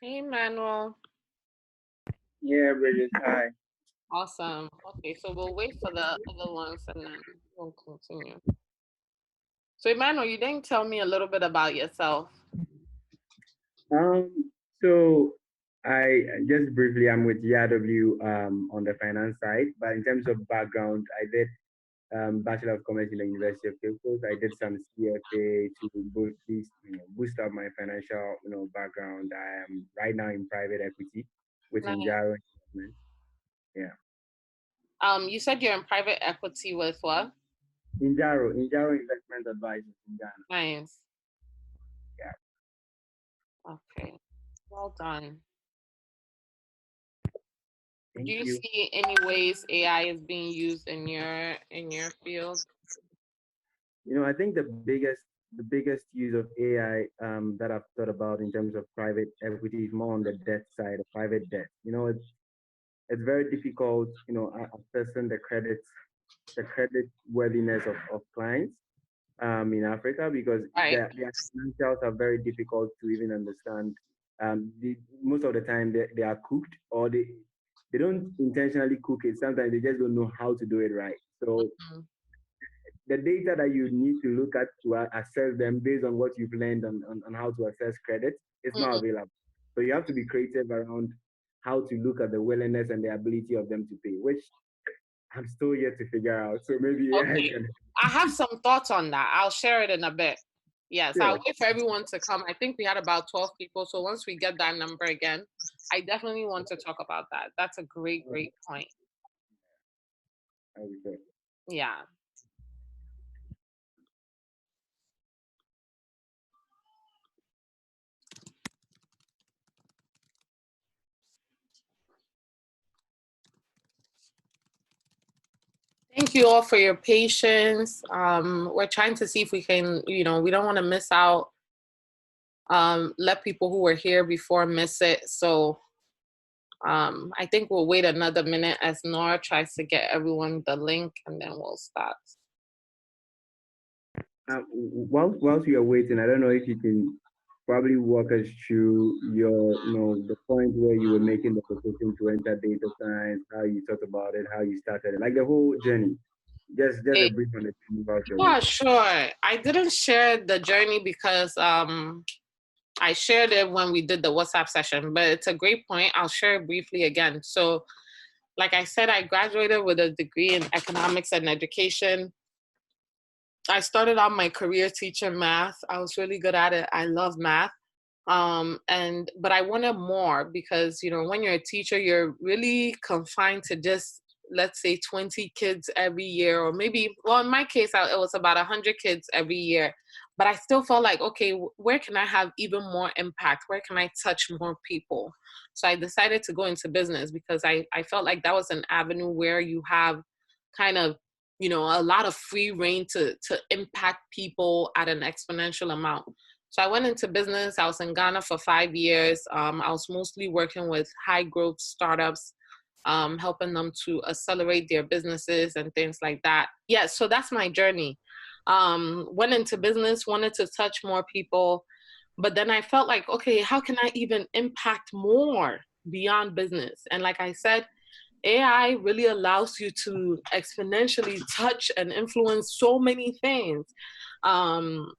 Hey, Manuel. Yeah, Bridget, hi. Awesome. Okay, so we'll wait for the other ones and then we'll continue. So, Emmanuel, you didn't tell me a little bit about yourself. So just briefly, I'm with Yaa W on the finance side, but in terms of background, I did Bachelor of Commerce in the University of Cape Coast. I did some CFA to boost up my financial background. I am right now in private equity with Nice. Injaro Investment. Yeah, You said you're in private equity with what? Injaro Investment Advisors in Ghana. Nice. Yeah, Okay. Well done. Do thank you you. see any ways AI is being used in your field? I think the biggest use of AI that I've thought about in terms of private equity is more on the debt side, of private debt. It's very difficult, assessing the credit worthiness of clients in Africa because Right. their financials are very difficult to even understand. Most of the time they are cooked, or they don't intentionally cook it. Sometimes they just don't know how to do it right. So Mm, the data that you need to look at to assess them based on what you've learned on how to assess credit is not mm, available. So you have to be creative around how to look at the willingness and the ability of them to pay, which I'm still yet to figure out. So maybe AI okay. can. I have some thoughts on that. I'll share it in a bit. Yes, I'll Sure. wait for everyone to come. I think we had about 12 people. So once we get that number again, I definitely want to talk about that. That's a great, great point. I will say. Yeah. Thank you all for your patience. We're trying to see if we can, we don't want to miss out, let people who were here before miss it. So I think we'll wait another minute as Nora tries to get everyone the link and then we'll start. Whilst we are waiting, I don't know if you can probably walk us through the point where you were making the decision to enter data science, how you thought about it, how you started it, like the whole journey. Just a Hey, brief understanding about your yeah, way. sure. I didn't share the journey because I shared it when we did the WhatsApp session, but it's a great point. I'll share it briefly again. So, like I said, I graduated with a degree in economics and education. I started out my career teaching math. I was really good at it. I love math. But I wanted more because when you're a teacher, you're really confined to just, let's say, 20 kids every year, or maybe, well, in my case, it was about 100 kids every year. But I still felt like, okay, where can I have even more impact? Where can I touch more people? So I decided to go into business because I felt like that was an avenue where you have kind of a lot of free reign to impact people at an exponential amount. So I went into business. I was in Ghana for 5 years. I was mostly working with high growth startups, helping them to accelerate their businesses and things like that. Yeah, so that's my journey. Went into business, wanted to touch more people, but then I felt like, okay, how can I even impact more beyond business? And like I said, AI really allows you to exponentially touch and influence so many things. Um,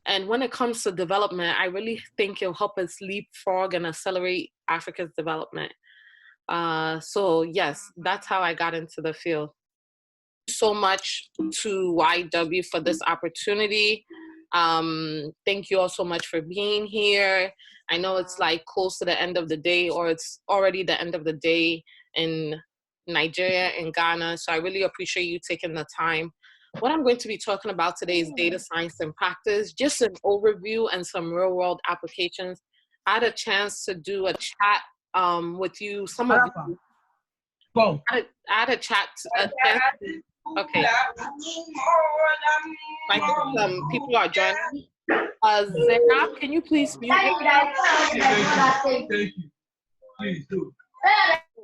and when it comes to development, I really think it'll help us leapfrog and accelerate Africa's development. So yes, that's how I got into the field. So much to YW for this opportunity. Thank you all so much for being here. I know it's like close to the end of the day, or it's already the end of the day in Nigeria and Ghana. So I really appreciate you taking the time. What I'm going to be talking about today is data science in practice, just an overview and some real world applications. I had a chance to do a chat with you, some of you. Go. I had a chat, a chance. Okay, I think some people are joining. Zena, can you please mute yourself? Thank you. Please do.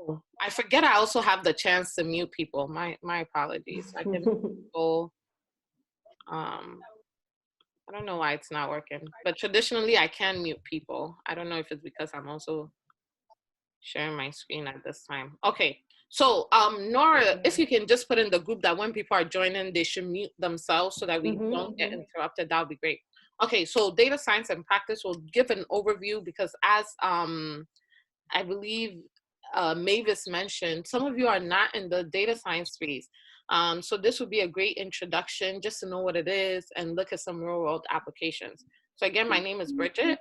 Oh, I forget I also have the chance to mute people. My apologies. I can go. Um, I don't know why it's not working, but traditionally I can mute people. I don't know if it's because I'm also sharing my screen at this time. Okay, so Nora, if you can just put in the group that when people are joining, they should mute themselves so that we don't get interrupted, that would be great. Okay, so data science and practice will give an overview because as I believe Mavis mentioned, some of you are not in the data science space. So this would be a great introduction just to know what it is and look at some real world applications. So again, my name is Bridget.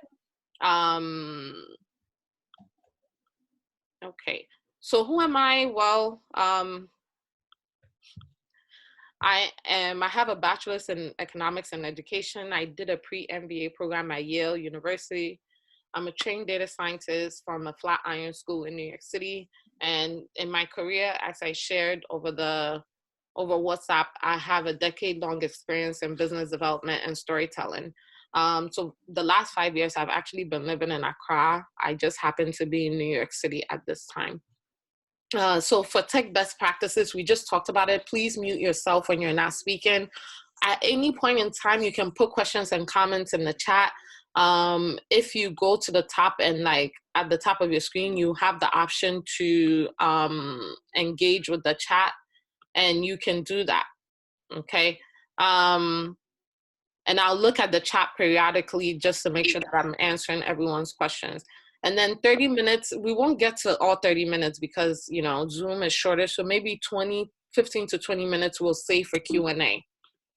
Okay, so who am I? Well, I have a bachelor's in economics and education. I did a pre-MBA program at Yale University. I'm a trained data scientist from a Flatiron school in New York City. And in my career, as I shared over WhatsApp, I have a decade-long experience in business development and storytelling. So the last 5 years, I've actually been living in Accra. I just happen to be in New York City at this time. So for tech best practices, we just talked about it. Please mute yourself when you're not speaking. At any point in time, you can put questions and comments in the chat. If you go to the top and like at the top of your screen, you have the option to engage with the chat, and you can do that. Okay. And I'll look at the chat periodically just to make sure that I'm answering everyone's questions. And then 30 minutes, we won't get to all 30 minutes because, you know, Zoom is shorter. So maybe 15 to 20 minutes we'll save for Q&A.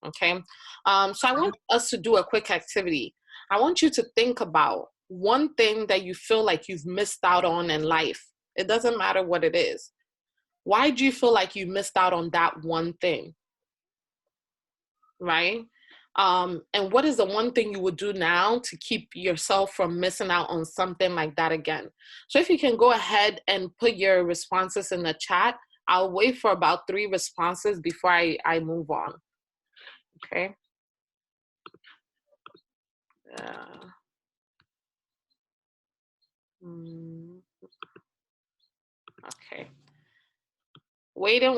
Okay. So I want us to do a quick activity. I want you to think about one thing that you feel like you've missed out on in life. It doesn't matter what it is. Why do you feel like you missed out on that one thing? Right? And what is the one thing you would do now to keep yourself from missing out on something like that again? So if you can go ahead and put your responses in the chat, I'll wait for about 3 responses before I move on. Okay. Okay. Waiting.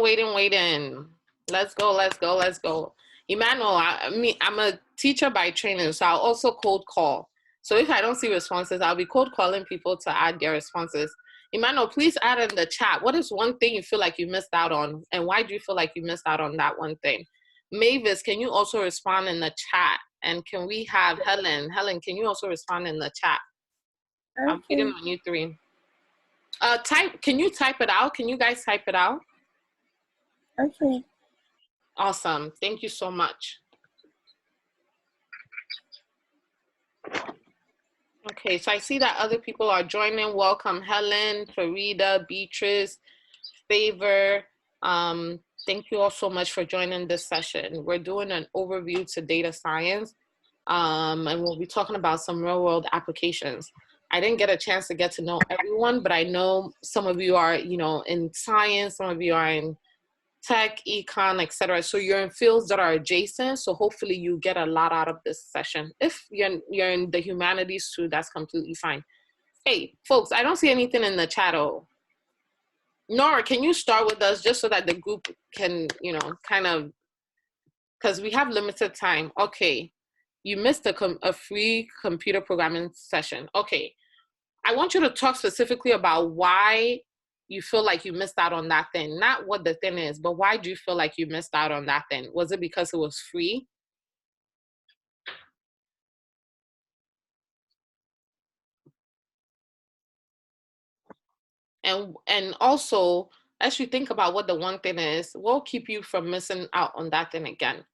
Let's go. Emmanuel, I'm a teacher by training, so I'll also cold call. So if I don't see responses, I'll be cold calling people to add their responses. Emmanuel, please add in the chat. What is one thing you feel like you missed out on? And why do you feel like you missed out on that one thing? Mavis, can you also respond in the chat? And can we have Helen? Helen, can you also respond in the chat? Okay. I'm waiting on you 3. Can you type it out? Can you guys type it out? Okay. Awesome. Thank you so much. Okay, so I see that other people are joining. Welcome, Helen, Farida, Beatrice, Favor. Thank you all so much for joining this session. We're doing an overview to data science, and we'll be talking about some real world applications. I didn't get a chance to get to know everyone, but I know some of you are, you know, in science, some of you are in tech, econ, etc. So you're in fields that are adjacent. So hopefully you get a lot out of this session. If you're in the humanities too, that's completely fine. Hey, folks, I don't see anything in the chat. Oh, Nora, can you start with us just so that the group can, you know, kind of, because we have limited time. Okay, you missed a free computer programming session. Okay, I want you to talk specifically about why you feel like you missed out on that thing. Not what the thing is, but why do you feel like you missed out on that thing? Was it because it was free? And also, as you think about what the one thing is, what will keep you from missing out on that thing again?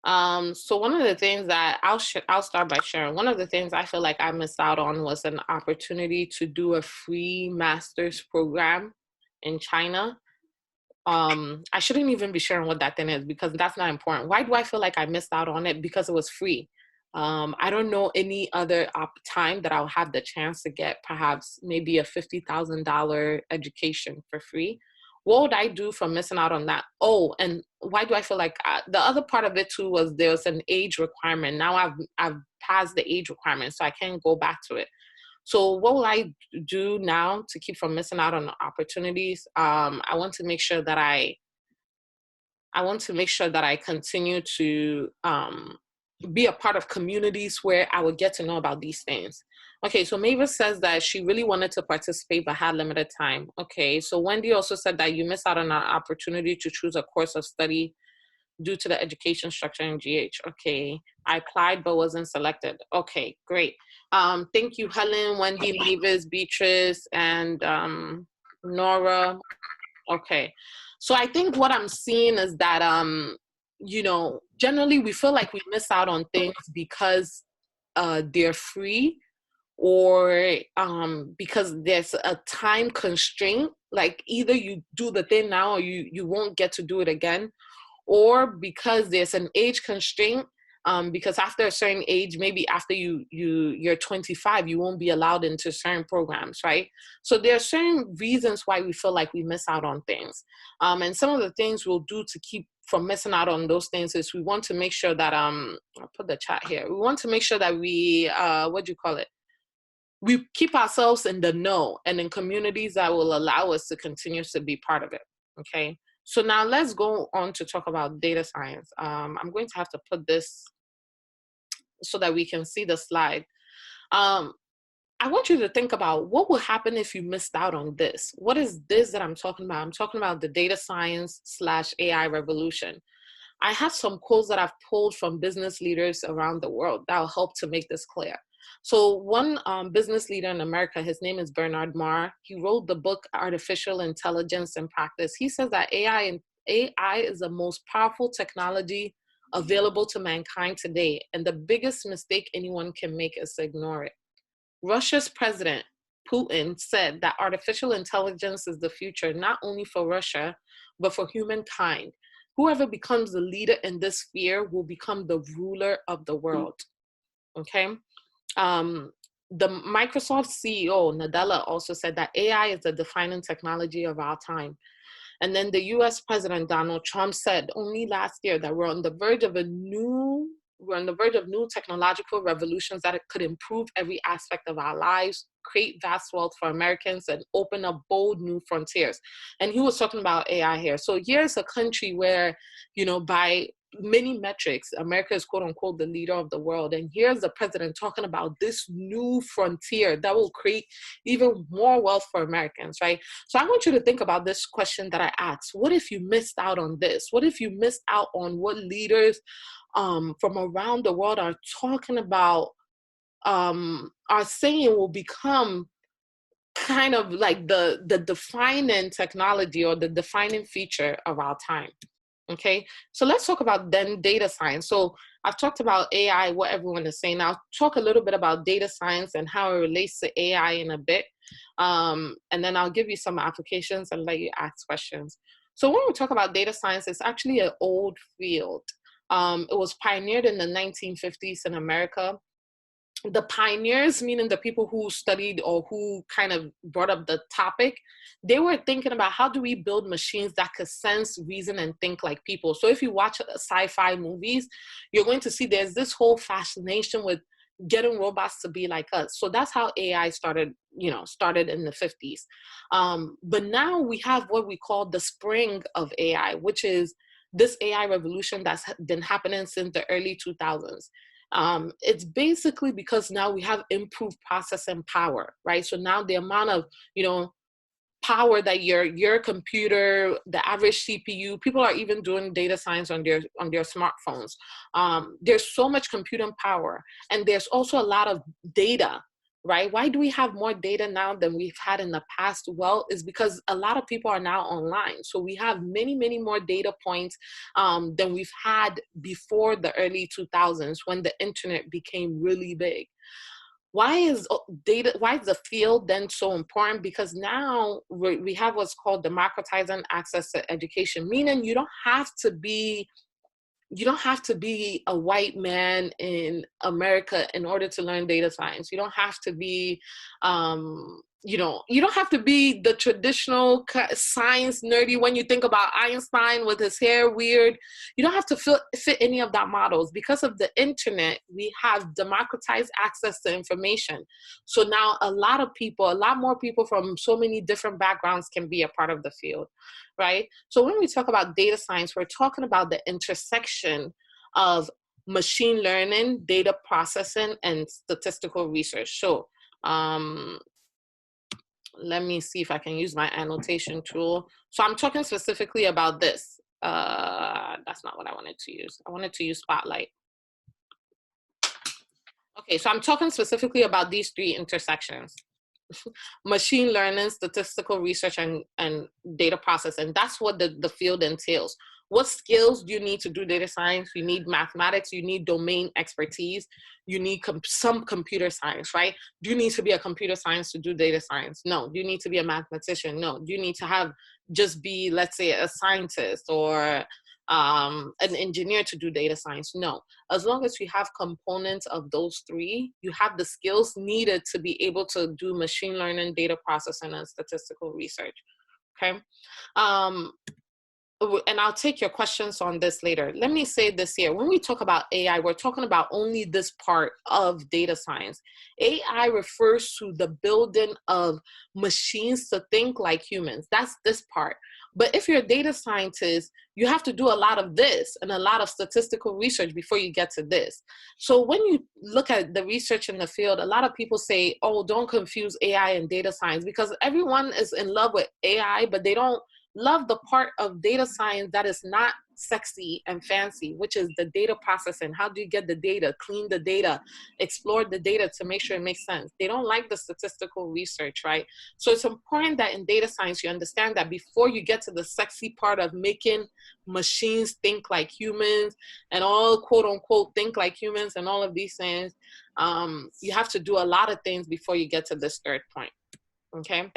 So one of the things that I'll start by sharing, one of the things I feel like I missed out on was an opportunity to do a free master's program in China. I shouldn't even be sharing what that thing is because that's not important. Why do I feel like I missed out on it? Because it was free. I don't know any other time that I'll have the chance to get perhaps maybe a $50,000 education for free. What would I do for missing out on that? Oh, and why do I feel like the other part of it too was there's an age requirement. Now I've passed the age requirement, so I can't go back to it. So what will I do now to keep from missing out on opportunities? I want to make sure that I continue to be a part of communities where I would get to know about these things. Okay, so Mavis says that she really wanted to participate but had limited time. Okay, so Wendy also said that you missed out on an opportunity to choose a course of study due to the education structure in GH. Okay, I applied but wasn't selected. Okay, great. Thank you, Helen, Wendy, Mavis, Beatrice, and Nora. Okay, so I think what I'm seeing is that, you know, generally we feel like we miss out on things because they're free, or because there's a time constraint, like either you do the thing now or you won't get to do it again, or because there's an age constraint, because after a certain age, maybe after you're 25, you won't be allowed into certain programs, right? So there are certain reasons why we feel like we miss out on things. And some of the things we'll do to keep from missing out on those things is we want to make sure that, I'll put the chat here. We want to make sure that we, we keep ourselves in the know and in communities that will allow us to continue to be part of it, okay? So now let's go on to talk about data science. I'm going to have to put this so that we can see the slide. I want you to think about what would happen if you missed out on this. What is this that I'm talking about? I'm talking about the data science / AI revolution. I have some quotes that I've pulled from business leaders around the world that will help to make this clear. So one business leader in America, his name is Bernard Marr. He wrote the book, Artificial Intelligence in Practice. He says that AI is the most powerful technology available to mankind today. And the biggest mistake anyone can make is to ignore it. Russia's president, Putin, said that artificial intelligence is the future, not only for Russia, but for humankind. Whoever becomes the leader in this sphere will become the ruler of the world, okay? The Microsoft CEO, Nadella, also said that AI is the defining technology of our time. And then the US President Donald Trump said only last year that we're on the verge of new technological revolutions that could improve every aspect of our lives, create vast wealth for Americans, and open up bold new frontiers. And he was talking about AI here. So here's a country where, you know, by many metrics, America is quote unquote the leader of the world. And here's the president talking about this new frontier that will create even more wealth for Americans, right? So I want you to think about this question that I asked. What if you missed out on this? What if you missed out on what leaders from around the world are talking about, are saying will become kind of like the defining technology or the defining feature of our time? Okay, so let's talk about then data science. So I've talked about AI, what everyone is saying. I'll talk a little bit about data science and how it relates to AI in a bit. And then I'll give you some applications and let you ask questions. So when we talk about data science, it's actually an old field. It was pioneered in the 1950s in America. The pioneers, meaning the people who studied or who kind of brought up the topic, they were thinking about how do we build machines that could sense, reason, and think like people. So if you watch sci-fi movies, you're going to see there's this whole fascination with getting robots to be like us. So that's how AI started, started in the 50s. But now we have what we call the spring of AI, which is this AI revolution that's been happening since the early 2000s. It's basically because now we have improved processing power, right? So now the amount of, power that your computer, the average CPU, people are even doing data science on their smartphones. There's so much computing power, and there's also a lot of data, right? Why do we have more data now than we've had in the past? Well, it's because a lot of people are now online. So we have many, many more data points than we've had before the early 2000s when the internet became really big. Why is the field then so important? Because now we have what's called democratizing access to education, meaning you don't have to be a white man in America in order to learn data science. You don't have to be, you don't have to be the traditional science nerdy. When you think about Einstein with his hair weird, you don't have to fit any of that models. Because of the internet, we have democratized access to information. So now a lot more people from so many different backgrounds can be a part of the field, right? So when we talk about data science, we're talking about the intersection of machine learning, data processing, and statistical research. So let me see if I can use my annotation tool. So I'm talking specifically about this. That's not what I wanted to use. I wanted to use Spotlight. Okay, so I'm talking specifically about these three intersections: machine learning, statistical research, and data processing. That's what the field entails. What skills do you need to do data science? You need mathematics, you need domain expertise, you need some computer science, right? Do you need to be a computer science to do data science? No. Do you need to be a mathematician? No. Do you need to just be, let's say, a scientist or an engineer to do data science? No. As long as you have components of those three, you have the skills needed to be able to do machine learning, data processing, and statistical research, okay? And I'll take your questions on this later. Let me say this here. When we talk about AI, we're talking about only this part of data science. AI refers to the building of machines to think like humans. That's this part. But if you're a data scientist, you have to do a lot of this and a lot of statistical research before you get to this. So when you look at the research in the field, a lot of people say, oh, don't confuse AI and data science, because everyone is in love with AI, but they don't love the part of data science that is not sexy and fancy, which is the data processing. How do you get the data, clean the data, explore the data to make sure it makes sense? They don't like the statistical research, right? So it's important that in data science, you understand that before you get to the sexy part of making machines think like humans and all quote unquote think like humans and all of these things, you have to do a lot of things before you get to this third point, okay?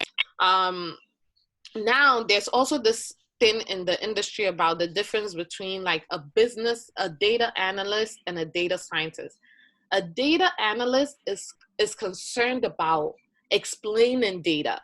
Now, there's also this thing in the industry about the difference between like a data analyst and a data scientist. A data analyst is concerned about explaining data.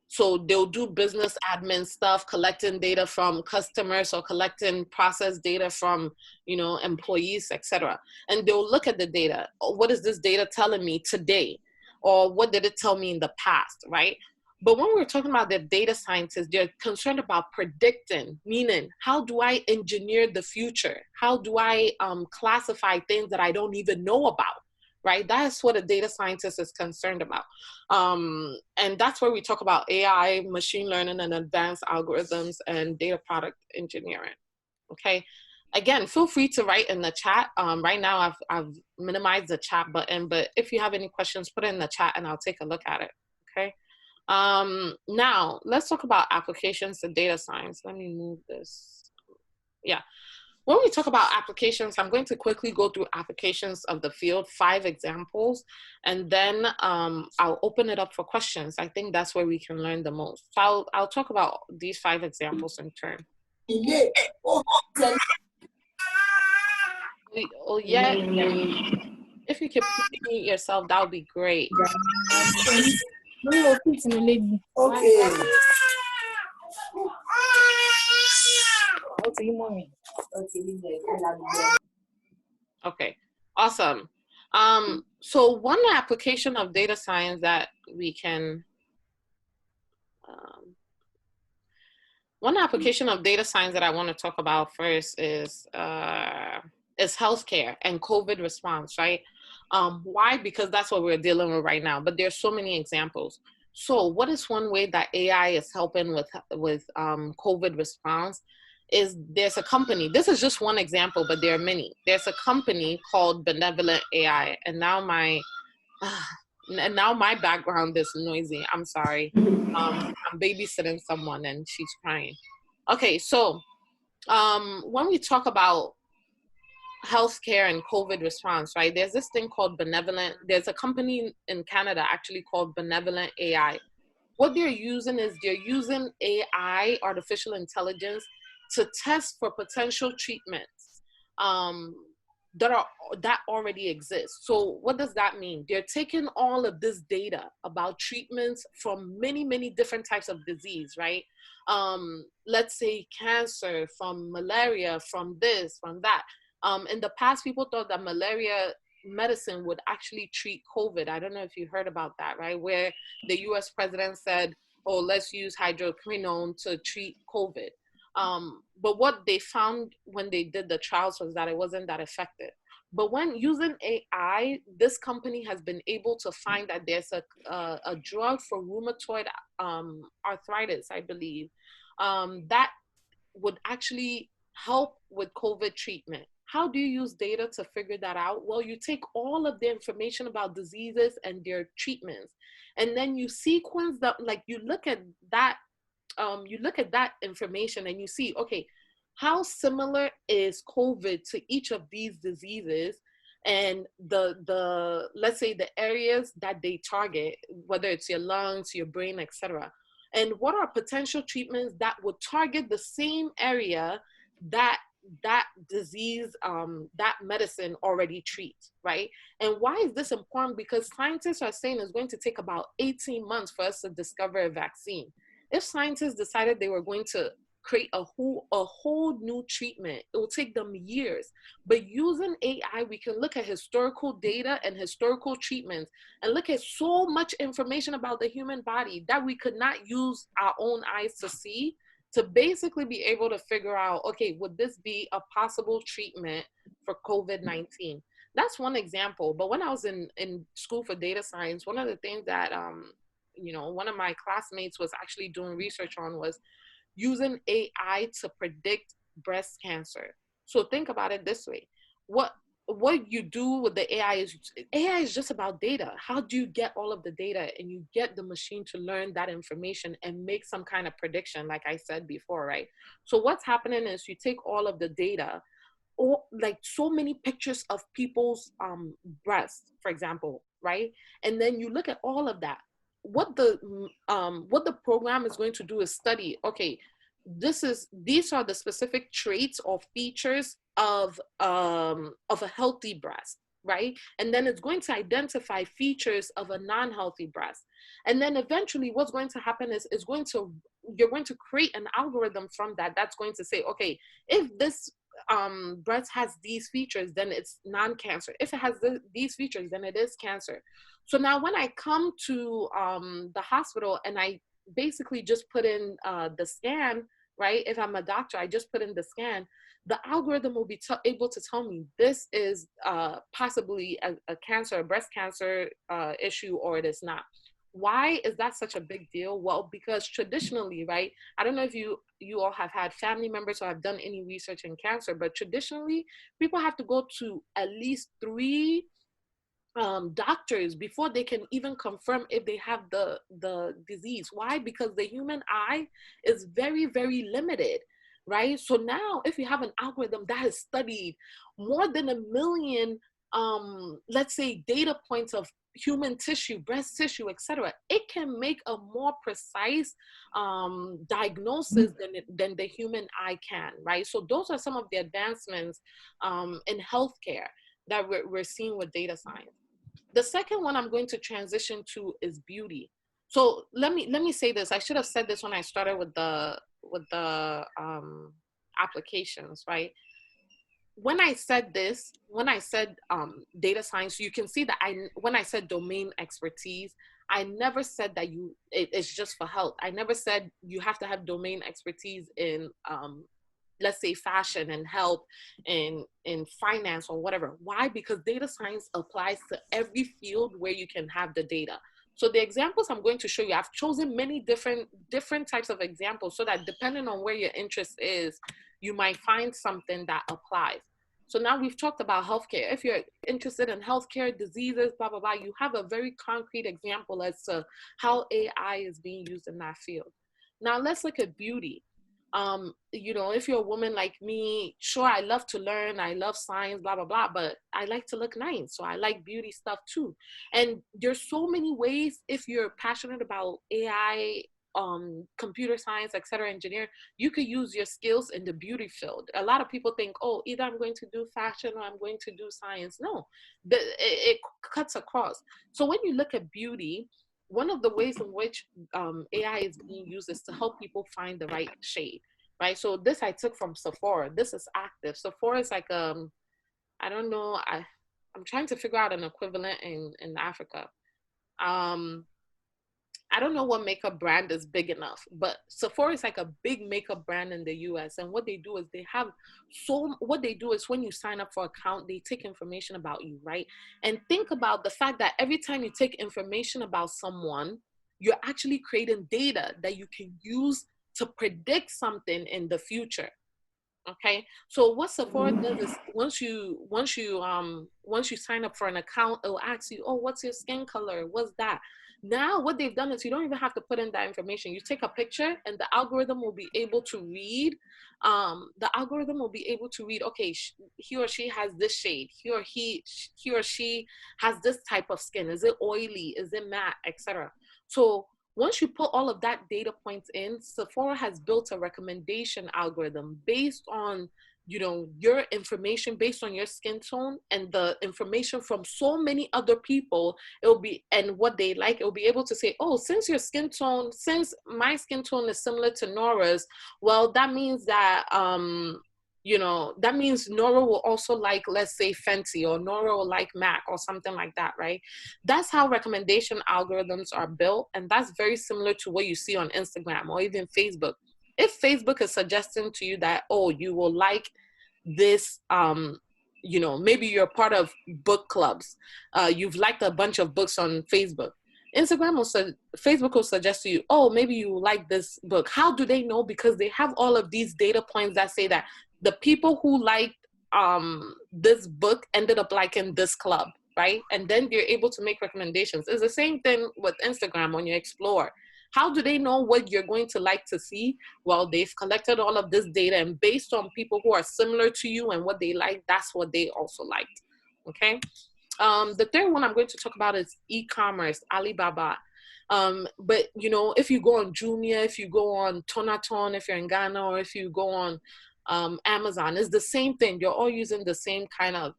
So they'll do business admin stuff, collecting data from customers or collecting process data from, employees, etc. And they'll look at the data. What is this data telling me today? Or what did it tell me in the past, right? But when we're talking about the data scientists, they're concerned about predicting, meaning how do I engineer the future? How do I classify things that I don't even know about, right? That's what a data scientist is concerned about. And that's where we talk about AI, machine learning, and advanced algorithms and data product engineering, okay? Again, feel free to write in the chat. Right now, I've minimized the chat button, but if you have any questions, put it in the chat and I'll take a look at it, okay? Now let's talk about applications to data science. Let me move this. Yeah. When we talk about applications, I'm going to quickly go through applications of the field, 5 examples, and then I'll open it up for questions. I think that's where we can learn the most. So I'll talk about these 5 examples in turn. Oh yeah. If you could mute yourself, that would be great. Okay. Okay, awesome. So one application of data science that we can, one application of data science that I want to talk about first is healthcare and COVID response, right? Why? Because that's what we're dealing with right now, but there's so many examples. So what is one way that AI is helping with COVID response is there's a company, this is just one example, but there are many. There's a company called Benevolent AI, and now my background is noisy. I'm sorry. I'm babysitting someone and she's crying. Okay, so when we talk about healthcare and COVID response, right? There's this thing called Benevolent. There's a company in Canada actually called Benevolent AI. What they're using is they're using AI, artificial intelligence, to test for potential treatments that already exist. So what does that mean? They're taking all of this data about treatments from many, many different types of disease, right? Let's say cancer, from malaria, from this, from that. In the past, people thought that malaria medicine would actually treat COVID. I don't know if you heard about that, right? Where the US president said, oh, let's use hydroquinone to treat COVID. But what they found when they did the trials was that it wasn't that effective. But when using AI, this company has been able to find that there's a drug for rheumatoid arthritis, I believe, that would actually help with COVID treatment. How do you use data to figure that out? Well, you take all of the information about diseases and their treatments, and then you sequence that, like you look at that information and you see, okay, how similar is COVID to each of these diseases, and the let's say the areas that they target, whether it's your lungs, your brain, etc. And what are potential treatments that would target the same area that that disease, that medicine already treats, right? And why is this important? Because scientists are saying it's going to take about 18 months for us to discover a vaccine. If scientists decided they were going to create a whole new treatment, it will take them years. But using AI, we can look at historical data and historical treatments and look at so much information about the human body that we could not use our own eyes to see, to basically be able to figure out, okay, would this be a possible treatment for COVID-19? That's one example. But when I was in school for data science, one of the things that one of my classmates was actually doing research on was using AI to predict breast cancer. So think about it this way. What you do with the AI is just about data. How do you get all of the data and you get the machine to learn that information and make some kind of prediction, like I said before, right? So what's happening is you take all of the data, or like so many pictures of people's breasts, for example, right? And then you look at all of that. What the program is going to do is study, okay, these are the specific traits or features of a healthy breast, right? And then it's going to identify features of a non-healthy breast. And then eventually what's going to happen is you're going to create an algorithm from that that's going to say, okay, if this breast has these features, then it's non-cancer. If it has these features, then it is cancer. So now when I come to the hospital and I basically just put in the scan, right? If I'm a doctor, I just put in the scan, the algorithm will be able to tell me this is possibly a cancer, a breast cancer issue, or it is not. Why is that such a big deal? Well, because traditionally, right, I don't know if you all have had family members or have done any research in cancer, but traditionally people have to go to at least 3 doctors before they can even confirm if they have the disease. Why? Because the human eye is very, very limited, right? So now if you have an algorithm that has studied more than 1 million, let's say, data points of human tissue, breast tissue, etc., it can make a more precise diagnosis than the human eye can, right? So those are some of the advancements in healthcare that we're seeing with data science. The second one I'm going to transition to is beauty. So let me say this. I should have said this when I started with the applications, right? When I said data science, you can see that when I said domain expertise, I never said that it's just for health. I never said you have to have domain expertise in let's say fashion and health and in finance or whatever. Why? Because data science applies to every field where you can have the data. So the examples I'm going to show you, I've chosen many different types of examples so that depending on where your interest is, you might find something that applies. So now we've talked about healthcare. If you're interested in healthcare, diseases, blah, blah, blah, you have a very concrete example as to how AI is being used in that field. Now let's look at beauty. If you're a woman like me, sure, I love to learn, I love science, blah, blah, blah, but I like to look nice. So I like beauty stuff too. And there's so many ways, if you're passionate about AI, computer science, etc., engineer, you could use your skills in the beauty field. A lot of people think, oh, either I'm going to do fashion or I'm going to do science. No, it cuts across. So when you look at beauty, one of the ways in which AI is being used is to help people find the right shade, right? So this I took from Sephora. This is active. Sephora is like, I don't know, I'm trying to figure out an equivalent in Africa. I don't know what makeup brand is big enough, but Sephora is like a big makeup brand in the US. And what they do is what they do is when you sign up for an account, they take information about you, right? And think about the fact that every time you take information about someone, you're actually creating data that you can use to predict something in the future. Okay, so what Sephora does is once you sign up for an account, it'll ask you, oh, what's your skin color? What's that? Now what they've done is you don't even have to put in that information. You take a picture and the algorithm will be able to read. Okay, he or she has this shade. He or she has this type of skin. Is it oily? Is it matte, etc. So once you put all of that data points in, Sephora has built a recommendation algorithm based on, your information, based on your skin tone and the information from so many other people. And what they like, it'll be able to say, oh, since my skin tone is similar to Nora's, well, that means that, that means Nora will also like, let's say, Fenty, or Nora will like MAC or something like that, right? That's how recommendation algorithms are built. And that's very similar to what you see on Instagram or even Facebook. If Facebook is suggesting to you that, oh, you will like this, maybe you're part of book clubs. You've liked a bunch of books on Facebook. Facebook will suggest to you, oh, maybe you like this book. How do they know? Because they have all of these data points that say that the people who liked this book ended up liking this club, right? And then you're able to make recommendations. It's the same thing with Instagram when you explore. How do they know what you're going to like to see? Well, they've collected all of this data, and based on people who are similar to you and what they like, that's what they also liked, okay? The third one I'm going to talk about is e-commerce, Alibaba. But if you go on Jumia, if you go on Tonaton, if you're in Ghana, or if you go on Amazon, it's the same thing. You're all using the same kind of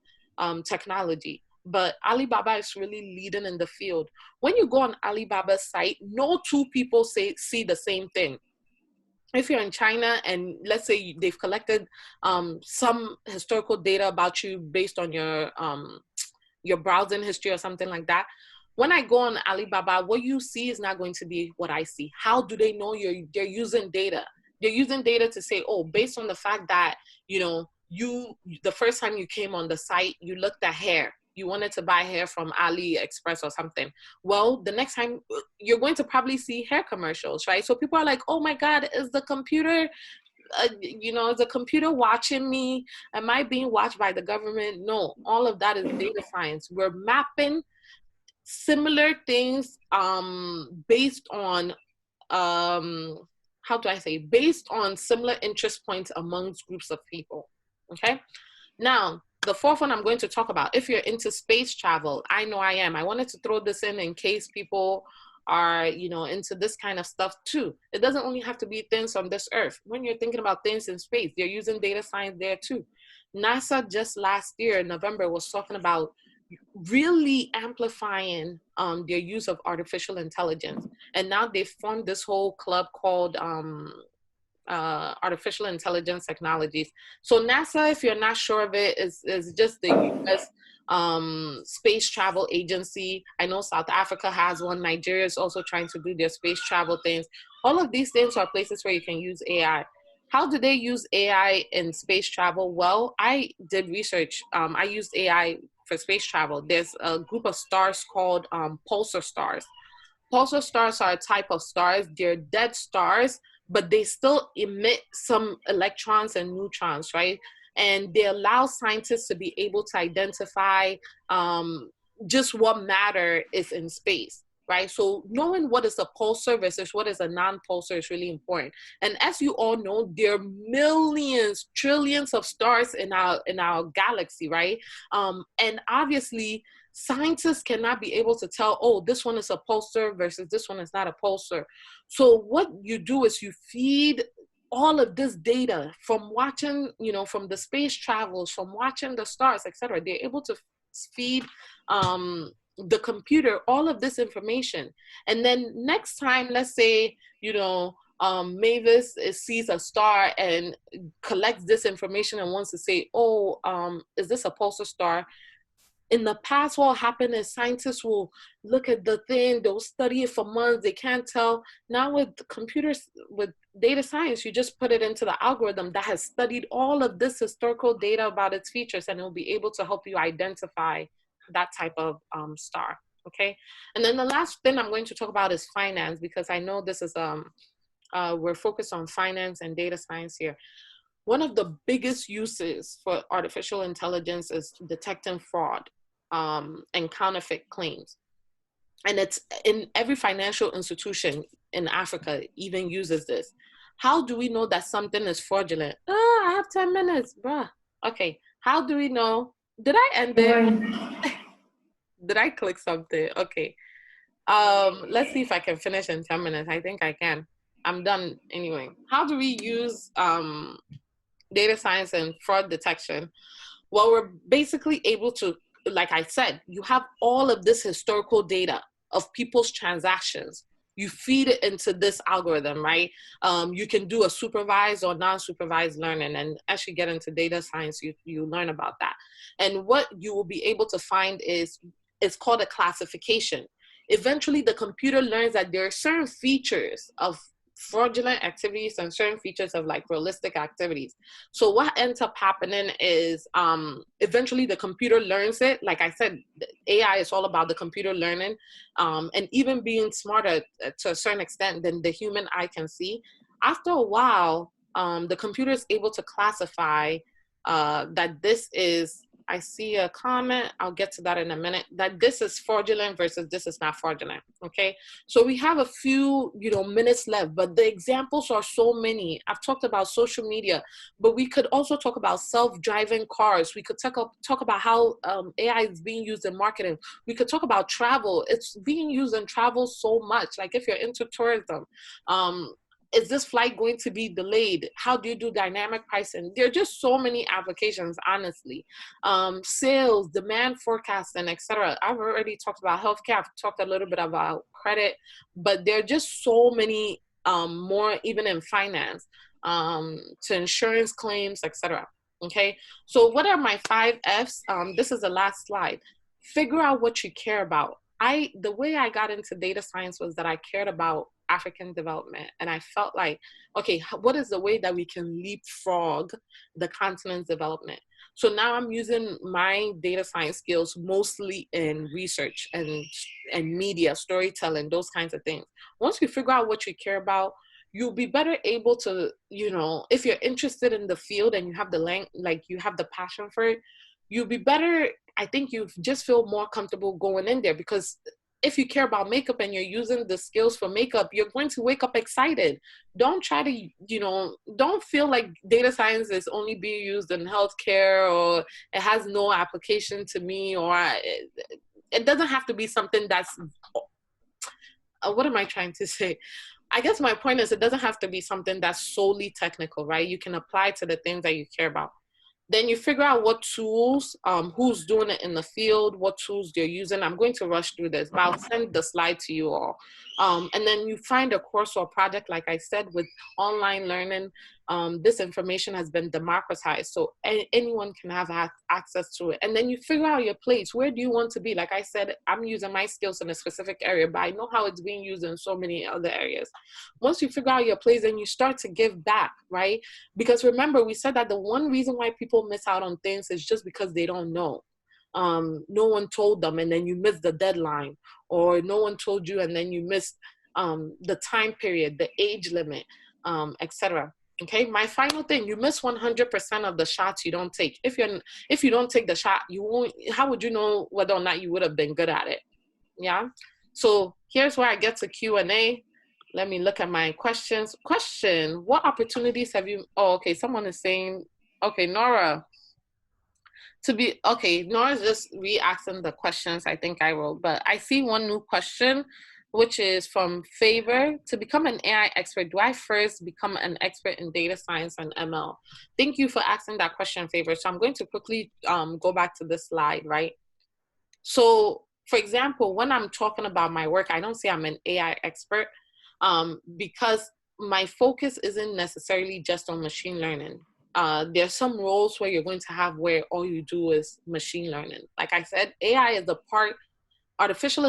technology. But Alibaba is really leading in the field. When you go on Alibaba's site, no two people see the same thing. If you're in China and let's say they've collected some historical data about you based on your browsing history or something like that, when I go on Alibaba, what you see is not going to be what I see. How do they know they're using data? They're using data to say, oh, based on the fact that, the first time you came on the site, you looked at hair. You wanted to buy hair from AliExpress or something. Well, the next time you're going to probably see hair commercials, right? So people are like, oh my God, is the computer, is the computer watching me? Am I being watched by the government? No, all of that is data science. We're mapping similar things based on, based on similar interest points amongst groups of people, okay? Now, the fourth one I'm going to talk about, if you're into space travel, I know I am. I wanted to throw this in case people are, into this kind of stuff too. It doesn't only have to be things on this earth. When you're thinking about things in space, they're using data science there too. NASA just last year in November was talking about really amplifying their use of artificial intelligence. And now they've formed this whole club called artificial intelligence technologies. So NASA, if you're not sure of it, is just the US space travel agency. I know South Africa has one. Nigeria is also trying to do their space travel things. All of these things are places where you can use AI. How do they use AI in space travel? Well, I did research. I used AI for space travel. There's a group of stars called pulsar stars. Pulsar stars are a type of stars. They're dead stars, but they still emit some electrons and neutrons, right? And they allow scientists to be able to identify just what matter is in space, right? So knowing what is a pulsar versus what is a non-pulsar is really important. And as you all know, there are millions, trillions of stars in our galaxy, right? And obviously, scientists cannot be able to tell, oh, this one is a pulsar versus this one is not a pulsar. So what you do is you feed all of this data from watching, from the space travels, from watching the stars, etc. They're able to feed the computer all of this information. And then next time, let's say, Mavis sees a star and collects this information and wants to say, oh, is this a pulsar star? in the past, what will happen is scientists will look at the thing, they'll study it for months, they can't tell. Now with computers, with data science, you just put it into the algorithm that has studied all of this historical data about its features, and it will be able to help you identify that type of star. Okay. And then the last thing I'm going to talk about is finance, because I know this is, we're focused on finance and data science here. One of the biggest uses for artificial intelligence is detecting fraud and counterfeit claims. And it's in every financial institution in Africa even uses this. How do we know that something is fraudulent? Oh, I have 10 minutes, bruh. Okay, how do we know? Did I end it? Did I click something? Okay. Let's see if I can finish in 10 minutes. I think I can. I'm done anyway. How do we use data science and fraud detection? Well, we're basically able to, like I said, you have all of this historical data of people's transactions. You feed it into this algorithm, right? You can do a supervised or non-supervised learning, and as you get into data science, you learn about that. And what you will be able to find is, it's called a classification. Eventually, the computer learns that there are certain features of fraudulent activities and certain features of like realistic activities. So what ends up happening is eventually the computer learns it. Like I said, AI is all about the computer learning and even being smarter to a certain extent than the human eye can see. After a while, the computer is able to classify that this is, I see a comment, I'll get to that in a minute, that this is fraudulent versus this is not fraudulent, okay? So we have a few, minutes left, but the examples are so many. I've talked about social media, but we could also talk about self-driving cars. We could talk about how AI is being used in marketing. We could talk about travel. It's being used in travel so much. Like if you're into tourism, is this flight going to be delayed? How do you do dynamic pricing? There are just so many applications, honestly. Sales, demand forecasting, etc. I've already talked about healthcare. I've talked a little bit about credit, but there are just so many more, even in finance, to insurance claims, etc. Okay, so what are my 5 Fs? This is the last slide. Figure out what you care about. The way I got into data science was that I cared about African development. And I felt like, okay, what is the way that we can leapfrog the continent's development? So now I'm using my data science skills mostly in research and media, storytelling, those kinds of things. Once you figure out what you care about, you'll be better able to, if you're interested in the field and you have you have the passion for it, you'll be better. I think you just feel more comfortable going in there, because if you care about makeup and you're using the skills for makeup, you're going to wake up excited. Don't try to, don't feel like data science is only being used in healthcare, or it has no application to me, or it doesn't have to be something that's, what am I trying to say? I guess my point is, it doesn't have to be something that's solely technical, right? You can apply to the things that you care about. Then you figure out what tools, who's doing it in the field, what tools they're using. I'm going to rush through this, but I'll send the slide to you all. And then you find a course or project, like I said, with online learning. This information has been democratized, so anyone can have access to it. And then you figure out your place. Where do you want to be? Like I said, I'm using my skills in a specific area, but I know how it's being used in so many other areas. Once you figure out your place, then you start to give back, right? Because remember, we said that the one reason why people miss out on things is just because they don't know. No one told them, and then you missed the deadline, or no one told you and then you missed the time period, the age limit, etc. Okay, my final thing, you miss 100% of the shots you don't take. If you don't take the shot, you won't, how would you know whether or not you would have been good at it? Yeah, so here's where I get to Q&A. Let me look at my questions. Question, what opportunities have you, oh, okay, someone is saying, okay, Nora, Nora's just re-asking the questions I think I wrote, but I see one new question, which is from Favor. To become an AI expert, do I first become an expert in data science and ML? Thank you for asking that question, Favor. So I'm going to quickly go back to this slide, right? So for example, when I'm talking about my work, I don't say I'm an AI expert because my focus isn't necessarily just on machine learning. there's some roles where you're going to have where all you do is machine learning. Like I said, AI is the part, artificial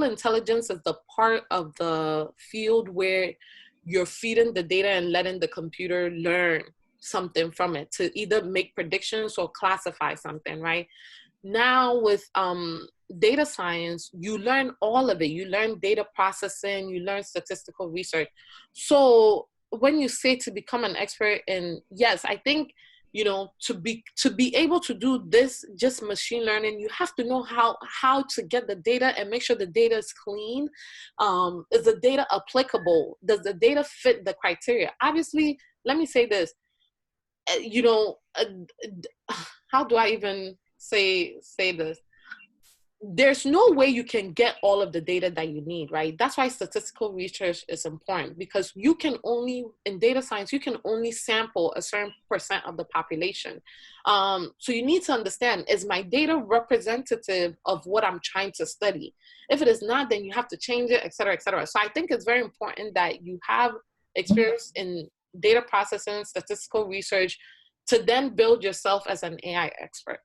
intelligence is the part of the field where you're feeding the data and letting the computer learn something from it to either make predictions or classify something, right? Now with data science, you learn all of it. You learn data processing, you learn statistical research. So when you say to become an expert in, yes, I think, you know, to be able to do this, just machine learning, you have to know how to get the data and make sure the data is clean. Is the data applicable? Does the data fit the criteria? Obviously, let me say this, you know, how do I even say this? There's no way you can get all of the data that you need, right? That's why statistical research is important, because you can only, in data science, you can only sample a certain percent of the population. So you need to understand, is my data representative of what I'm trying to study? If it is not, then you have to change it, et cetera, et cetera. So I think it's very important that you have experience in data processing, statistical research, to then build yourself as an AI expert.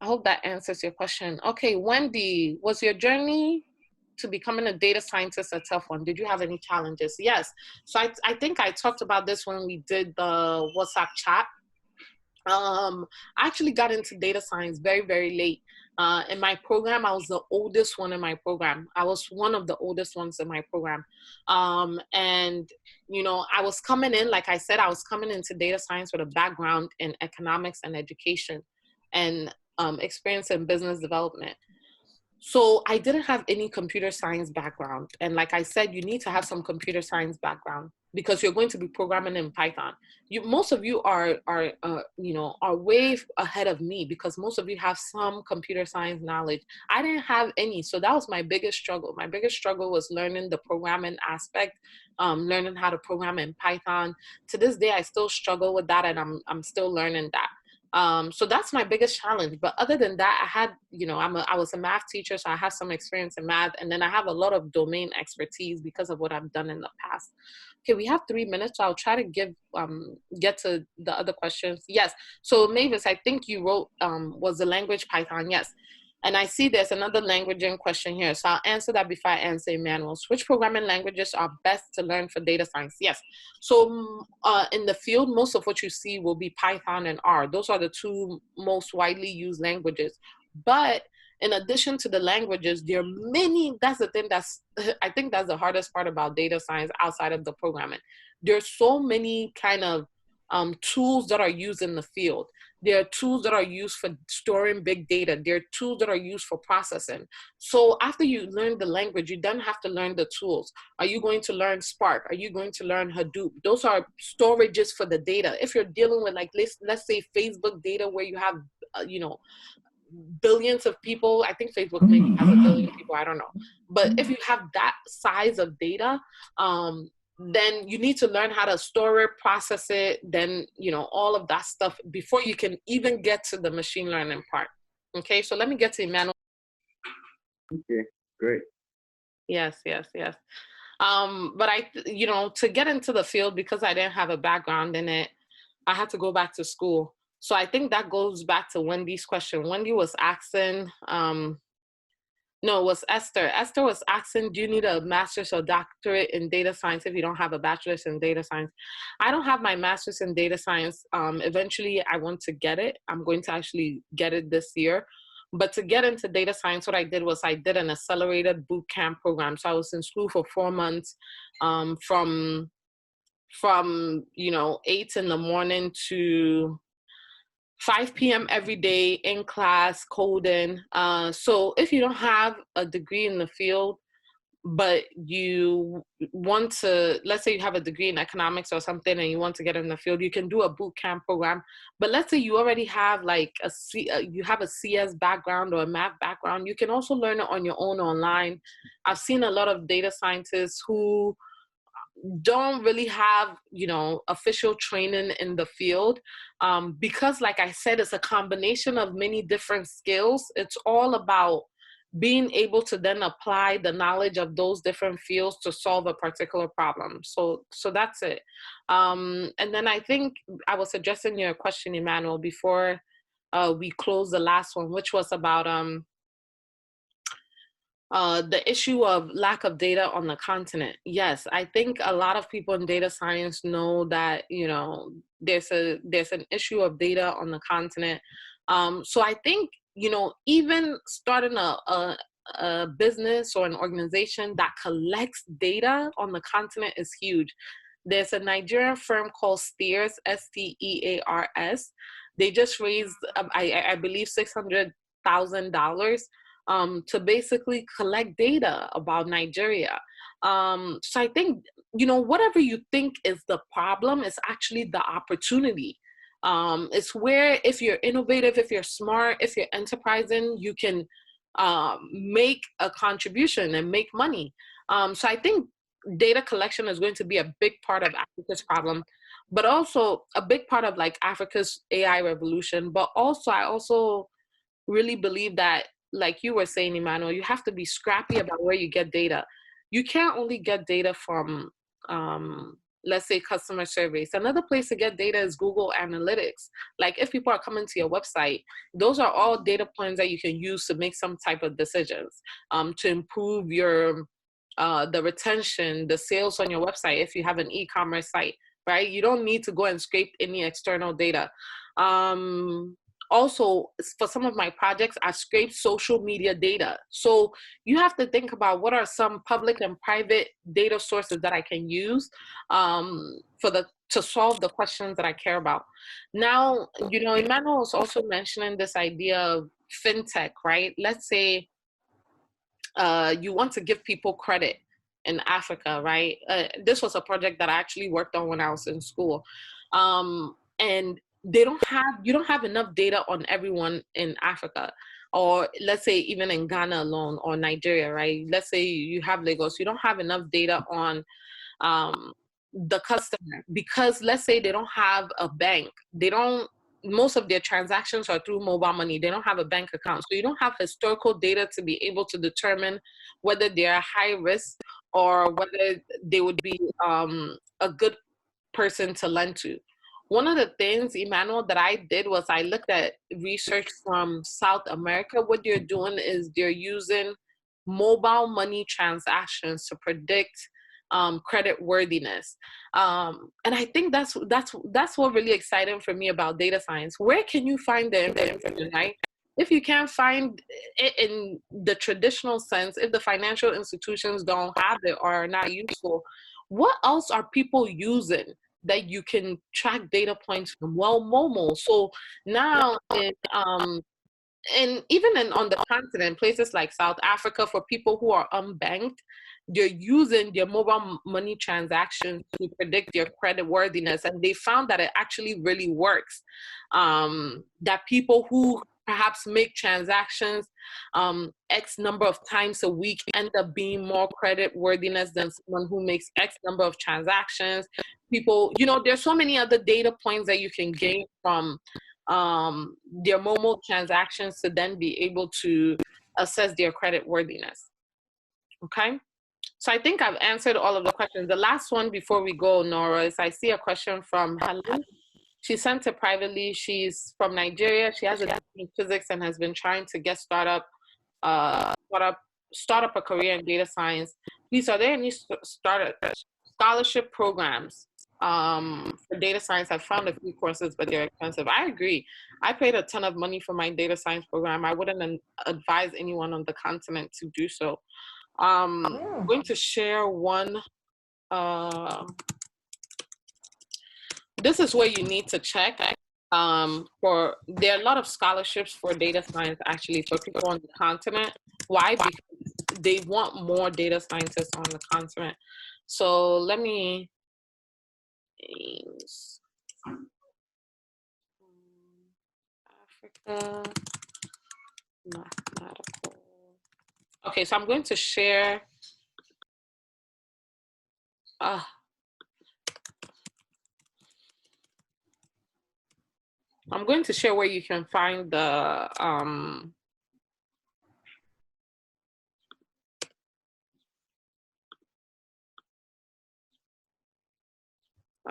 I hope that answers your question. Okay, Wendy, was your journey to becoming a data scientist a tough one? Did you have any challenges? Yes. So I think I talked about this when we did the WhatsApp chat. I actually got into data science very, very late. In my program, I was the oldest one in my program. I was one of the oldest ones in my program. And, you know, I was coming in, like I said, I was coming into data science with a background in economics and education and experience in business development. So I didn't have any computer science background. And like I said, you need to have some computer science background because you're going to be programming in Python. Most of you are way ahead of me because most of you have some computer science knowledge. I didn't have any. So that was my biggest struggle. My biggest struggle was learning the programming aspect, learning how to program in Python. To this day, I still struggle with that, and I'm still learning that. So that's my biggest challenge. But other than that, I had, you know, I was a math teacher, so I have some experience in math. And then I have a lot of domain expertise because of what I've done in the past. Okay, we have 3 minutes, so I'll try to get to the other questions. Yes, so Mavis, I think you wrote, was the language Python? Yes. And I see there's another languaging question here. So I'll answer that before I answer Emmanuel's. Which programming languages are best to learn for data science? Yes. So in the field, most of what you see will be Python and R. Those are the two most widely used languages. But in addition to the languages, there are many, that's the thing I think that's the hardest part about data science outside of the programming. There's so many kind of tools that are used in the field. There are tools that are used for storing big data. There are tools that are used for processing. So after you learn the language, you then have to learn the tools. Are you going to learn Spark? Are you going to learn Hadoop? Those are storages for the data. If you're dealing with, like, let's say Facebook data where you have, billions of people, I think Facebook maybe has 1 billion people, I don't know. But if you have that size of data, then you need to learn how to store it, process it, then, all of that stuff before you can even get to the machine learning part. Okay, so let me get to Emmanuel. Okay, great. Yes. But to get into the field, because I didn't have a background in it, I had to go back to school. So I think that goes back to Wendy's question. Wendy was asking, no, it was Esther. Esther was asking, do you need a master's or doctorate in data science if you don't have a bachelor's in data science? I don't have my master's in data science. Eventually, I want to get it. I'm going to actually get it this year. But to get into data science, what I did was I did an accelerated boot camp program. So I was in school for 4 months, from 8 in the morning to 5 p.m. every day in class, coding. So if you don't have a degree in the field, but you want to, let's say you have a degree in economics or something and you want to get in the field, you can do a boot camp program. But let's say you already have you have a CS background or a math background, you can also learn it on your own online. I've seen a lot of data scientists who don't really have, official training in the field, because, like I said, it's a combination of many different skills. It's all about being able to then apply the knowledge of those different fields to solve a particular problem. So that's it. And then I think I was addressing your question, Emmanuel, before we closed the last one, which was about the issue of lack of data on the continent. Yes, I think a lot of people in data science know that, you know, there's an issue of data on the continent. So I think, you know, even starting a business or an organization that collects data on the continent is huge. There's a Nigerian firm called Steers, STEARS. They just raised, I believe, $600,000 to basically collect data about Nigeria. So I think, you know, whatever you think is the problem is actually the opportunity. It's where if you're innovative, if you're smart, if you're enterprising, you can make a contribution and make money. So I think data collection is going to be a big part of Africa's problem, but also a big part of like Africa's AI revolution. But also, I also really believe that, like you were saying, Emmanuel, you have to be scrappy about where you get data. You can't only get data from, let's say, customer surveys. Another place to get data is Google Analytics. Like if people are coming to your website, those are all data points that you can use to make some type of decisions, to improve your the retention, the sales on your website if you have an e-commerce site, right? You don't need to go and scrape any external data. Also, for some of my projects, I scrape social media data. So you have to think about what are some public and private data sources that I can use to solve the questions that I care about. Now, you know, Emmanuel was also mentioning this idea of fintech, right? Let's say you want to give people credit in Africa, right? This was a project that I actually worked on when I was in school. And you don't have enough data on everyone in Africa, or let's say even in Ghana alone or Nigeria, right? Let's say you have Lagos, you don't have enough data on the customer, because let's say they don't have a bank, most of their transactions are through mobile money. They don't have a bank account. So you don't have historical data to be able to determine whether they're high risk or whether they would be a good person to lend to. One of the things, Emmanuel, that I did was I looked at research from South America. What they're doing is they're using mobile money transactions to predict credit worthiness. And I think that's what really exciting for me about data science. Where can you find the information, right? If you can't find it in the traditional sense, if the financial institutions don't have it or are not useful, what else are people using that you can track data points from? Well, Momo. So now and even on the continent, places like South Africa, for people who are unbanked, they're using their mobile money transactions to predict their credit worthiness. And they found that it actually really works. That people who perhaps make transactions X number of times a week end up being more credit worthiness than someone who makes X number of transactions. People, you know, there's so many other data points that you can gain from their Momo transactions to then be able to assess their credit worthiness. Okay, so I think I've answered all of the questions. The last one before we go, Nora, is I see a question from Helen. She sent it privately. She's from Nigeria. She has a degree in physics and has been trying to get start up a career in data science. Please, are there any scholarship programs for data science? I found a few courses, but they're expensive. I agree. I paid a ton of money for my data science program. I wouldn't advise anyone on the continent to do so. I'm going to share one. This is where you need to check. There are a lot of scholarships for data science actually for people on the continent. Why? Because they want more data scientists on the continent. So let me. Africa mathematical. Okay, so I'm going to share. I'm going to share where you can find the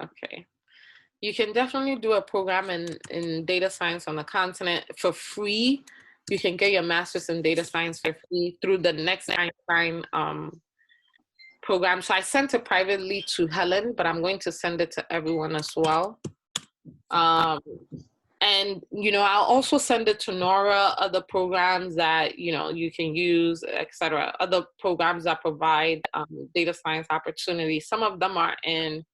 Okay. You can definitely do a program in data science on the continent for free. You can get your master's in data science for free through the Next Einstein program. So I sent it privately to Helen, but I'm going to send it to everyone as well. And, I'll also send it to Nora, other programs that, you can use, etc. Other programs that provide data science opportunities. Some of them are in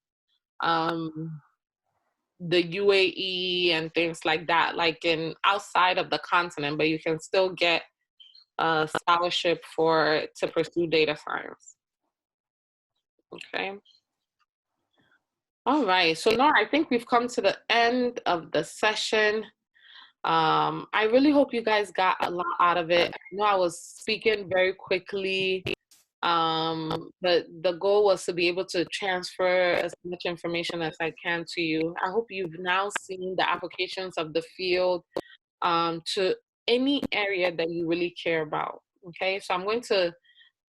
the UAE and things like that, like in outside of the continent, but you can still get a scholarship to pursue data science. Okay. All right. So now I think we've come to the end of the session. I really hope you guys got a lot out of it. I know I was speaking very quickly, but the goal was to be able to transfer as much information as I can to you. I hope you've now seen the applications of the field to any area that you really care about. Okay, so I'm going to,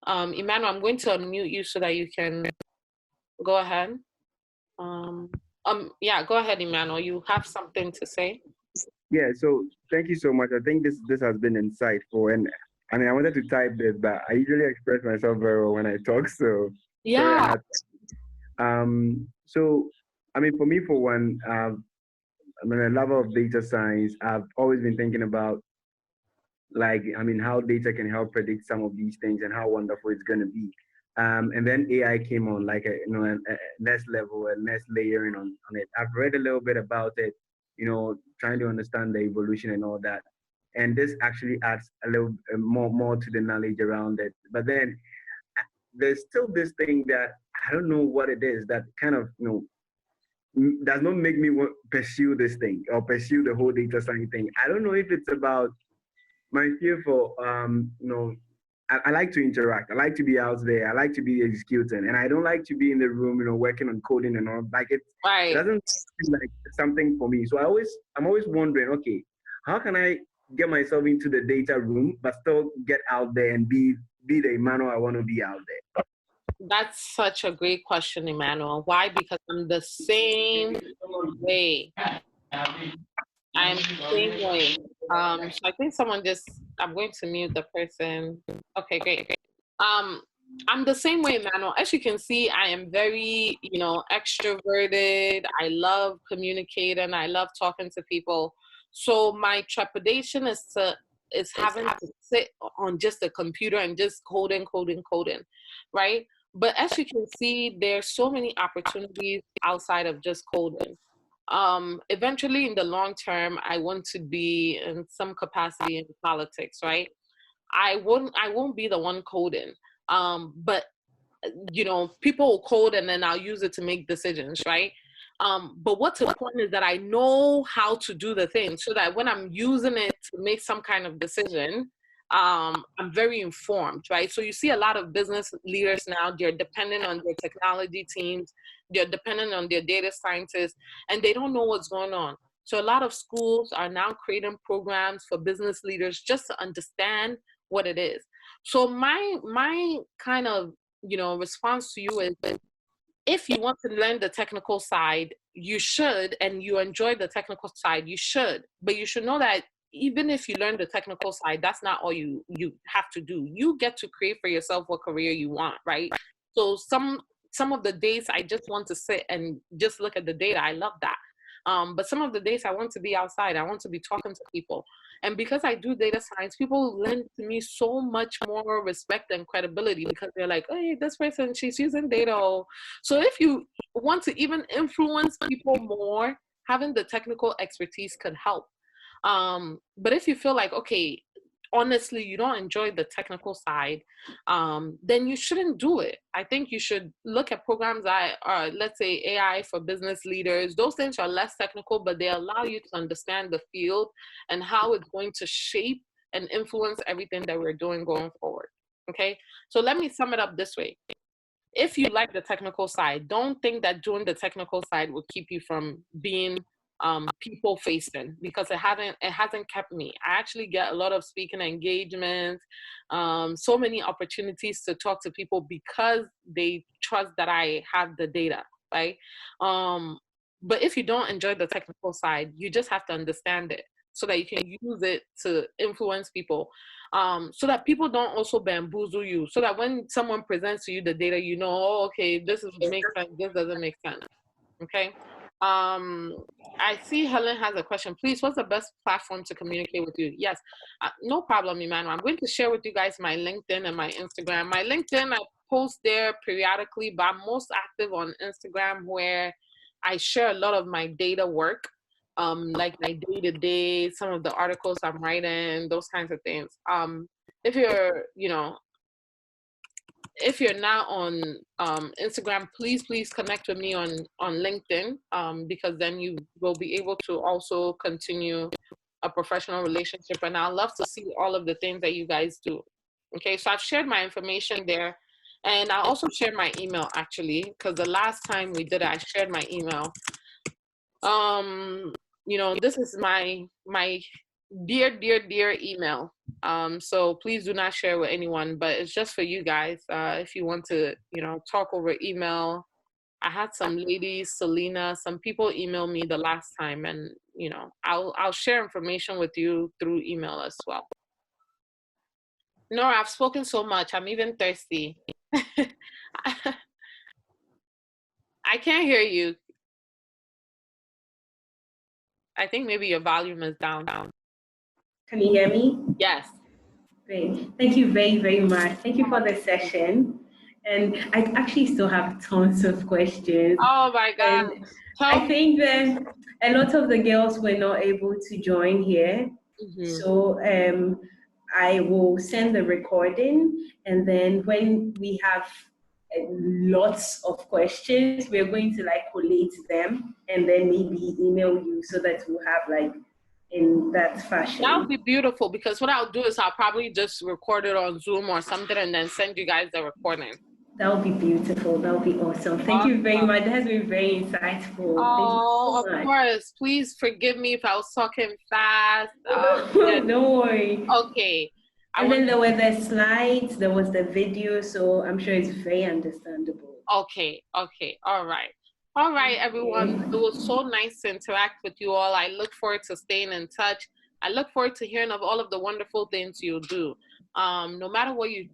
Emmanuel, I'm going to unmute you so that you can go ahead. Yeah, go ahead, Emmanuel. You have something to say? Yeah, so thank you so much. I think this has been insightful, and I mean, I wanted to type this, but I usually express myself very well when I talk, so yeah. So I mean, for me, for one, I'm a lover of data science. I've always been thinking about, like, I mean, how data can help predict some of these things and how wonderful it's going to be. And then AI came on, like a next level, a next layering on it. I've read a little bit about it, trying to understand the evolution and all that. And this actually adds a little more to the knowledge around it. But then there's still this thing that I don't know what it is that kind of, does not make me pursue this thing or pursue the whole data science thing. I don't know if it's about my fear for, I like to interact. I like to be out there. I like to be executing, and I don't like to be in the room, working on coding and all. Like it doesn't seem like something for me. So I'm always wondering, okay, how can I get myself into the data room but still get out there and be the Emmanuel I want to be out there? That's such a great question, Emmanuel. Why? Because I'm the same way. I'm the same way. So I think I'm going to mute the person. Okay, great. I'm the same way, Emmanuel. As you can see, I am very, extroverted. I love communicating. I love talking to people. So my trepidation is having to sit on just a computer and just coding, right? But as you can see, there's so many opportunities outside of just coding. Eventually, in the long term, I want to be in some capacity in politics, right? I won't be the one coding. But people will code and then I'll use it to make decisions, right? But what's important is that I know how to do the thing so that when I'm using it to make some kind of decision, I'm very informed, right? So you see a lot of business leaders now, they're dependent on their technology teams, they're dependent on their data scientists, and they don't know what's going on. So a lot of schools are now creating programs for business leaders just to understand what it is. So my kind of, response to you is, if you want to learn the technical side, you should, and you enjoy the technical side, you should. But you should know that even if you learn the technical side, that's not all you have to do. You get to create for yourself what career you want, right? So some of the days I just want to sit and just look at the data. I love that. But some of the days I want to be outside. I want to be talking to people. And because I do data science, people lend to me so much more respect and credibility because they're like, hey, this person, she's using data. So if you want to even influence people more, having the technical expertise could help. But if you feel like, okay, honestly, you don't enjoy the technical side, then you shouldn't do it. I think you should look at programs that are, let's say, AI for business leaders. Those things are less technical, but they allow you to understand the field and how it's going to shape and influence everything that we're doing going forward. Okay, so let me sum it up this way. If you like the technical side, don't think that doing the technical side will keep you from being people facing, because it hasn't kept me. I actually get a lot of speaking engagements, so many opportunities to talk to people because they trust that I have the data, right? But if you don't enjoy the technical side, you just have to understand it so that you can use it to influence people, so that people don't also bamboozle you, so that when someone presents to you the data, you know, oh, okay, this makes sense, this doesn't make sense. Okay. I see Helen has a question. Please, what's the best platform to communicate with you? Yes, no problem, Emmanuel. I'm going to share with you guys my LinkedIn and my Instagram. My LinkedIn, I post there periodically, but I'm most active on Instagram, where I share a lot of my data work, like my day-to-day, some of the articles I'm writing, those kinds of things. If you're, you know, if you're not on Instagram, please connect with me on LinkedIn, because then you will be able to also continue a professional relationship. And I'd love to see all of the things that you guys do. Okay, so I've shared my information there. And I also shared my email, actually, because the last time we did it, I shared my email. You know, this is my dear email. So please do not share with anyone, but it's just for you guys. If you want to, you know, talk over email. I had some ladies, Selena, some people email me the last time, and you know, I'll share information with you through email as well. Nora, I've spoken so much. I'm even thirsty. I can't hear you. I think maybe your volume is down. Can you hear me? Yes. Great. Thank you very much. Thank you for the session. And I actually still have tons of questions. Oh my God. I think that a lot of the girls were not able to join here. Mm-hmm. So I will send the recording, and then when we have lots of questions, we're going to like collate them and then maybe email you so that we'll have like in that fashion. That would be beautiful, because what I'll do is I'll probably just record it on Zoom or something and then send you guys the recording. That would be beautiful. That would be awesome. Thank you very much. That has been very insightful. Oh, Thank you so much. Of course. Please forgive me if I was talking fast. Don't worry. Okay. And then there were the slides, there was the video, so I'm sure it's very understandable. Okay. All right, everyone. It was so nice to interact with you all. I look forward to staying in touch. I look forward to hearing of all of the wonderful things you do. No matter what you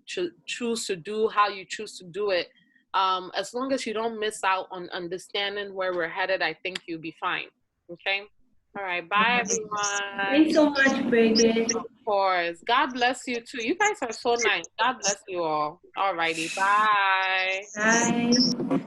choose to do, how you choose to do it, as long as you don't miss out on understanding where we're headed, I think you'll be fine. Okay? All right. Bye, everyone. Thanks so much, Bridget. Of course. God bless you, too. You guys are so nice. God bless you all. All righty. Bye. Bye.